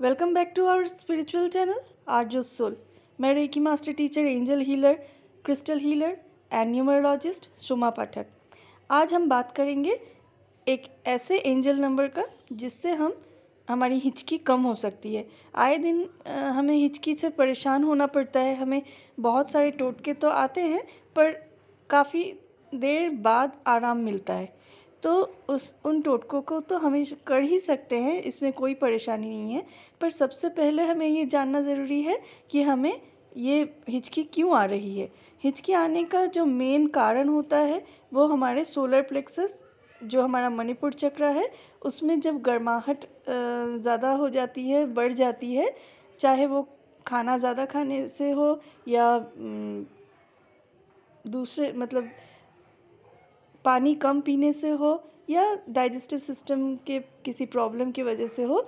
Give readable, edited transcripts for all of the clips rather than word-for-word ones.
Welcome back to our spiritual channel Arjo soul. मैं Reiki master teacher, angel healer, crystal healer and numerologist Soma Pathak. आज हम बात करेंगे एक ऐसे एंजल नंबर का जिससे हमारी हिचकी कम हो सकती है। आए दिन हमें हिचकी से परेशान होना पड़ता है। हमें बहुत सारे टोटके तो आते हैं पर काफ़ी देर बाद आराम मिलता है। तो उन टोटकों को तो हम कर ही सकते हैं, इसमें कोई परेशानी नहीं है। पर सबसे पहले हमें ये जानना ज़रूरी है कि हमें ये हिचकी क्यों आ रही है। हिचकी आने का जो मेन कारण होता है वो हमारे सोलर प्लेक्सस, जो हमारा मणिपुर चक्र है, उसमें जब गर्माहट ज़्यादा हो जाती है, बढ़ जाती है, चाहे वो खाना ज़्यादा खाने से हो या दूसरे मतलब पानी कम पीने से हो या डाइजेस्टिव सिस्टम के किसी प्रॉब्लम की वजह से हो,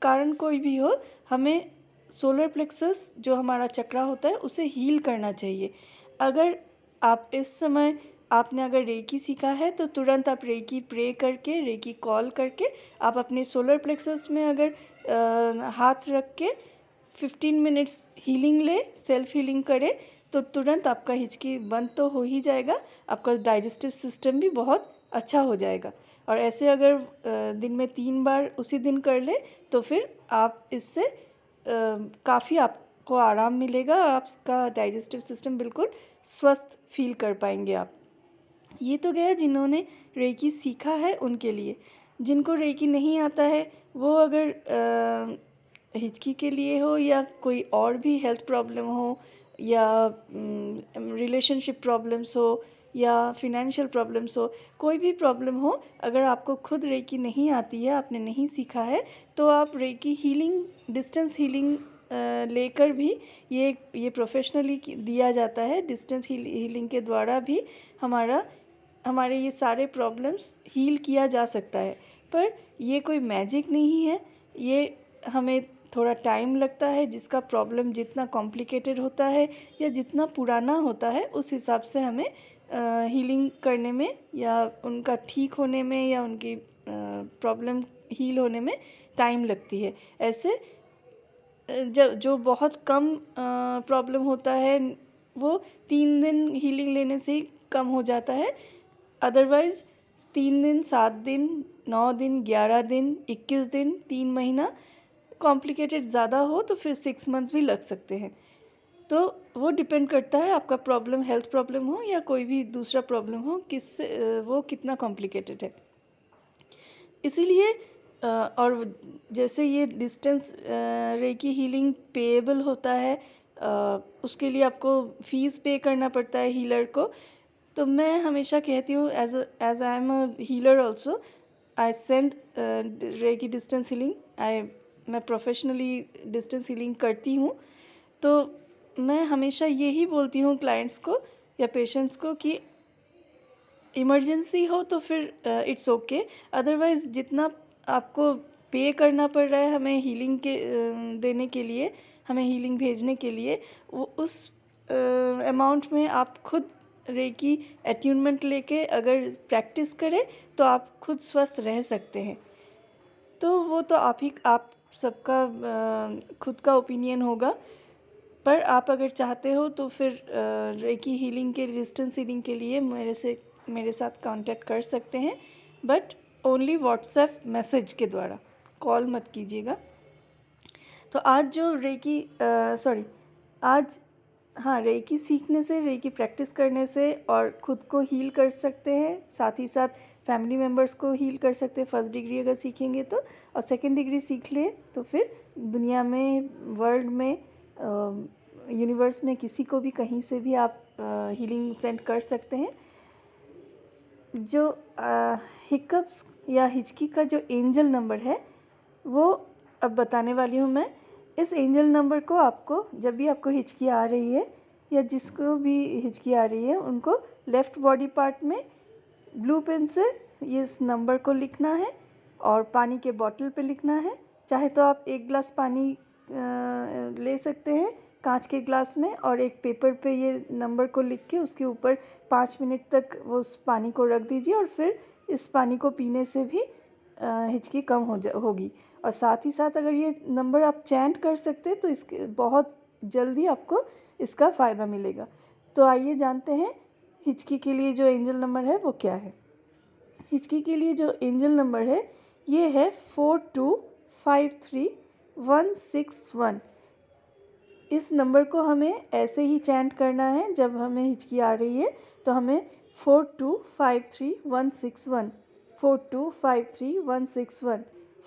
कारण कोई भी हो, हमें सोलर प्लेक्सस जो हमारा चक्रा होता है उसे हील करना चाहिए। अगर आप इस समय आपने अगर रेकी सीखा है तो तुरंत आप रेकी प्रे करके, रेकी कॉल करके आप अपने सोलर प्लेक्सस में अगर हाथ रख के 15 मिनट्स हीलिंग ले, सेल्फ हीलिंग करें तो तुरंत आपका हिचकी बंद तो हो ही जाएगा। आपका डाइजेस्टिव सिस्टम भी बहुत अच्छा हो जाएगा। और ऐसे अगर दिन में 3 बार उसी दिन कर ले तो फिर आप इससे काफ़ी आपको आराम मिलेगा और आपका डाइजेस्टिव सिस्टम बिल्कुल स्वस्थ फील कर पाएंगे आप। ये तो गया जिन्होंने रेकी सीखा है उनके लिए। जिनको रेकी नहीं आता है वो अगर हिचकी के लिए हो या कोई और भी हेल्थ प्रॉब्लम हो या रिलेशनशिप प्रॉब्लम्स हो या फिनेंशियल प्रॉब्लम्स हो, कोई भी प्रॉब्लम हो, अगर आपको खुद रेकी नहीं आती है, आपने नहीं सीखा है, तो आप रेकी हीलिंग, डिस्टेंस हीलिंग लेकर भी ये प्रोफेशनली दिया जाता है। डिस्टेंस हीलिंग के द्वारा भी हमारे ये सारे प्रॉब्लम्स हील किया जा सकता है। पर ये कोई मैजिक नहीं है, ये हमें थोड़ा टाइम लगता है। जिसका प्रॉब्लम जितना कॉम्प्लिकेटेड होता है या जितना पुराना होता है उस हिसाब से हमें हीलिंग करने में या उनका ठीक होने में या उनकी प्रॉब्लम हील होने में टाइम लगती है। ऐसे जो बहुत कम प्रॉब्लम होता है वो 3 दिन हीलिंग लेने से ही कम हो जाता है। अदरवाइज़ 3 दिन, 7 दिन, 9 दिन, 11 दिन, 21 दिन, 3 महीना, कॉम्प्लिकेटेड ज़्यादा हो तो फिर 6 मंथ्स भी लग सकते हैं। तो वो डिपेंड करता है आपका प्रॉब्लम, हेल्थ प्रॉब्लम हो या कोई भी दूसरा प्रॉब्लम हो, वो कितना कॉम्प्लिकेटेड है। इसीलिए और जैसे ये डिस्टेंस रेकी हीलिंग पेएबल होता है, उसके लिए आपको फीस पे करना पड़ता है हीलर को। तो मैं हमेशा कहती हूँ as I am a healer also, I send reiki distance healing. मैं प्रोफेशनली डिस्टेंस हीलिंग करती हूँ। तो मैं हमेशा यही बोलती हूँ क्लाइंट्स को या पेशेंट्स को कि इमरजेंसी हो तो फिर इट्स ओके। अदरवाइज़ जितना आपको पे करना पड़ रहा है हमें हीलिंग के देने के लिए, हमें हीलिंग भेजने के लिए, वो उस अमाउंट में आप खुद रेकी अट्यूनमेंट लेके अगर प्रैक्टिस करें तो आप खुद स्वस्थ रह सकते हैं। तो वो तो आप सबका खुद का ओपिनियन होगा। पर आप अगर चाहते हो तो फिर रेकी हीलिंग के, डिस्टेंस हीलिंग के लिए मेरे साथ कांटेक्ट कर सकते हैं, बट ओनली व्हाट्सएप मैसेज के द्वारा, कॉल मत कीजिएगा। तो आज जो रेकी सॉरी आज हाँ, रेकी सीखने से, रेकी प्रैक्टिस करने से और खुद को हील कर सकते हैं, साथ ही साथ फैमिली मेम्बर्स को हील कर सकते हैं फर्स्ट डिग्री अगर सीखेंगे तो। और सेकंड डिग्री सीख लें तो फिर दुनिया में, वर्ल्ड में, यूनिवर्स में किसी को भी कहीं से भी आप हीलिंग सेंड कर सकते हैं। जो हिकअप्स या हिचकी का जो एंजल नंबर है वो अब बताने वाली हूँ मैं। इस एंजल नंबर को आपको, जब भी आपको हिचकी आ रही है या जिसको भी हिचकी आ रही है, उनको लेफ़्ट बॉडी पार्ट में ब्लू पेन से ये इस नंबर को लिखना है और पानी के बॉटल पे लिखना है। चाहे तो आप 1 ग्लास पानी ले सकते हैं कांच के ग्लास में और एक पेपर पे ये नंबर को लिख के उसके ऊपर 5 मिनट तक वो उस पानी को रख दीजिए और फिर इस पानी को पीने से भी हिचकी कम होगी। और साथ ही साथ अगर ये नंबर आप चैंट कर सकते हैं तो इसके बहुत जल्दी आपको इसका फ़ायदा मिलेगा। तो आइए जानते हैं हिचकी के लिए जो एंजल नंबर है वो क्या है। हिचकी के लिए जो एंजल नंबर है ये है 4253161। इस नंबर को हमें ऐसे ही चैंट करना है। जब हमें हिचकी आ रही है तो हमें 4253161 4253161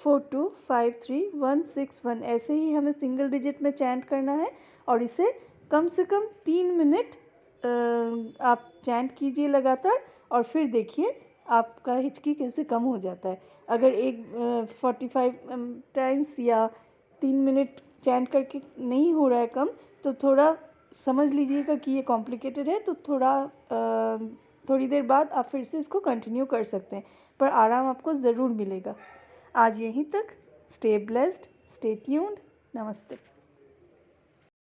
4253161 ऐसे ही हमें सिंगल डिजिट में चैंट करना है और इसे कम से कम 3 मिनट आप चैंट कीजिए लगातार और फिर देखिए आपका हिचकी कैसे कम हो जाता है। अगर 45 टाइम्स या 3 मिनट चैंट करके नहीं हो रहा है कम तो थोड़ा समझ लीजिएगा कि ये कॉम्प्लिकेटेड है, तो थोड़ी देर बाद आप फिर से इसको कंटिन्यू कर सकते हैं, पर आराम आपको ज़रूर मिलेगा। आज यहीं तक। Stay blessed, stay tuned. नमस्ते।